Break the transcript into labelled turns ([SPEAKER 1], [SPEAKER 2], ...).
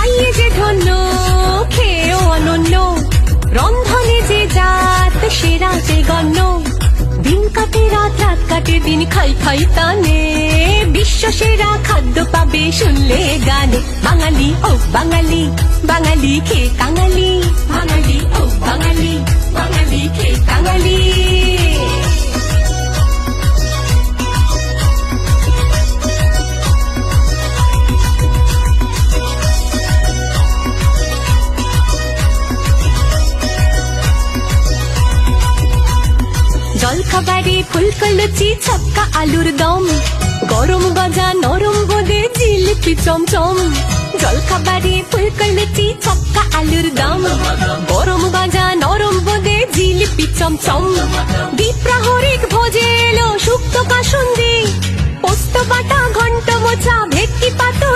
[SPEAKER 1] খাইয়ে যে ধন্য, খেয়েও অনন্য, রন্ধনে যে জাত সেরা যে গণ্য। দিন কাটে রাত, রাত কাটে দিন, খাই খাই তানে, বিশ্ব সেরা খাদ্য পাবে শুনলে গানে। বাঙালি ও বাঙালি, বাঙালি খেয়ে কাঙালি, বাঙালি ও বাঙালি, বাঙালি খেয়ে কাঙালি। জলখাবারে ফুলকো লুচি, ছক্কা আলুর দম, গরম গজা নরম বোঁদে জিলিপি চমচম। জলখাবারে ফুলকো লুচি, ছক্কা আলুর দম, গরম গজা নরম বোঁদে জিলিপি চমচম। দ্বিপ্রাহরিক ভোজে এলো শুক্তো কাসুন্দি, পোস্ত বাটা ঘন্ট মোচা, ভেটকি পাতো